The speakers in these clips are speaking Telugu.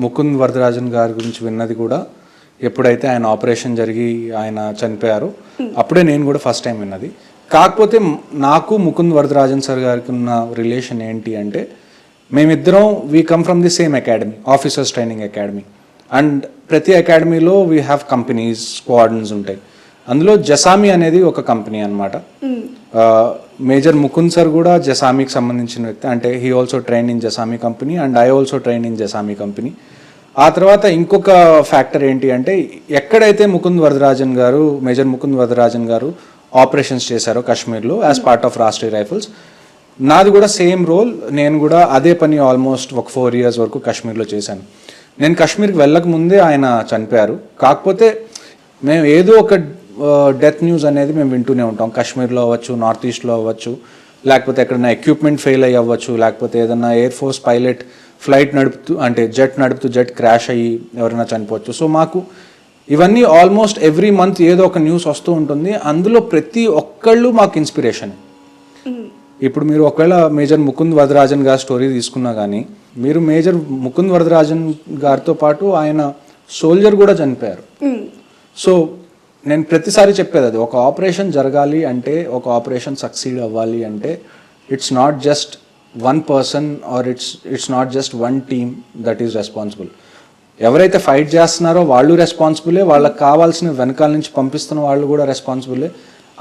ముకుంద్ వరదరాజన్ గారి గురించి విన్నది కూడా ఎప్పుడైతే ఆయన ఆపరేషన్ జరిగి ఆయన చనిపోయారో అప్పుడే నేను కూడా ఫస్ట్ టైం విన్నది. కాకపోతే నాకు ముకుంద్ వరదరాజన్ సార్ గారికి ఉన్న రిలేషన్ ఏంటి అంటే, మేమిద్దరం we come from the same academy, officers training academy. And ప్రతి అకాడమీలో వీ హ్యావ్ కంపెనీస్, స్క్వాడ్రన్స్ ఉంటాయి. అందులో జసామి అనేది ఒక కంపెనీ అనమాట. మేజర్ ముకుంద్ సార్ కూడా జసామీకి సంబంధించిన వ్యక్తి. అంటే he also train in Jasami company and I also train in Jasami company. ఆ తర్వాత ఇంకొక ఫ్యాక్టర్ ఏంటి అంటే, ఎక్కడైతే ముకుంద్ వరదరాజన్ గారు, మేజర్ ముకుంద్ వరదరాజన్ గారు ఆపరేషన్స్ చేశారో కాశ్మీర్లో as part of Rashtriya rifles, నాది కూడా సేమ్ రోల్. నేను కూడా అదే పని ఆల్మోస్ట్ ఒక 4 years వరకు కాశ్మీర్లో చేశాను. నేను కాశ్మీర్కి వెళ్ళక ముందే ఆయన చనిపోయారు. కాకపోతే మేము ఏదో ఒక డెత్ న్యూస్ అనేది మేము వింటూనే ఉంటాం. కాశ్మీర్లో అవ్వచ్చు, నార్త్ ఈస్ట్లో అవ్వచ్చు, లేకపోతే ఎక్కడైనా ఎక్విప్మెంట్ ఫెయిల్ అయ్యి అవ్వచ్చు, లేకపోతే ఏదైనా ఎయిర్ ఫోర్స్ పైలట్ ఫ్లైట్ నడుపుతూ, అంటే జెట్ క్రాష్ అయ్యి ఎవరైనా చనిపోవచ్చు. సో మాకు ఇవన్నీ ఆల్మోస్ట్ ఎవ్రీ మంత్ ఏదో ఒక న్యూస్ వస్తూ ఉంటుంది. అందులో ప్రతి ఒక్కళ్ళు మాకు ఇన్స్పిరేషన్. ఇప్పుడు మీరు ఒకవేళ మేజర్ ముకుంద్ వరదరాజన్ గారి స్టోరీ తీసుకున్నా కానీ, మీరు మేజర్ ముకుంద్ వరదరాజన్ గారితో పాటు ఆయన సోల్జర్ కూడా చనిపోయారు. సో నేను ప్రతిసారి చెప్పేది అది, ఒక ఆపరేషన్ జరగాలి అంటే, ఒక ఆపరేషన్ సక్సీడ్ అవ్వాలి అంటే, it's not just one person are it's not just one team that is responsible. ఎవరైతే ఫైట్ చేస్తున్నారో వాళ్ళు రెస్పాన్సిబులే, వాళ్ళకి కావాల్సిన వెనకాల నుంచి పంపిస్తున్న వాళ్ళు కూడా రెస్పాన్సిబులే.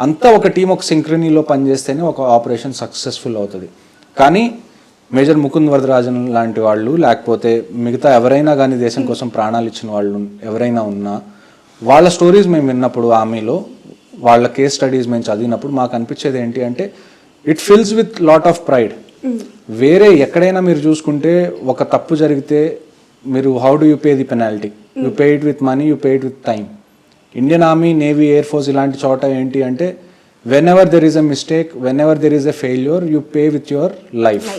అంతా ఒక టీం ఒక సింక్రనీలో పనిచేస్తేనే ఒక ఆపరేషన్ సక్సెస్ఫుల్ అవుతుంది. కానీ మేజర్ ముకుంద్ వరదరాజన్ లాంటి వాళ్ళు, లేకపోతే మిగతా ఎవరైనా కానీ దేశం కోసం ప్రాణాలు ఇచ్చిన వాళ్ళు ఎవరైనా ఉన్నా, వాళ్ళ స్టోరీస్ మేము విన్నప్పుడు, ఆర్మీలో వాళ్ళ కేస్ స్టడీస్ మేము చదివినప్పుడు మాకు అనిపించేది ఏంటి అంటే, it fills with lot of pride. వేరే ఎక్కడైనా మీరు చూసుకుంటే ఒక తప్పు జరిగితే మీరు how do you pay the penalty? You pay it with money, you pay it with time. Indian army, navy, air force ఇలాంటి చోట ఏంటి అంటే, when ever there is a mistake, when ever there is a failure, you pay with your life.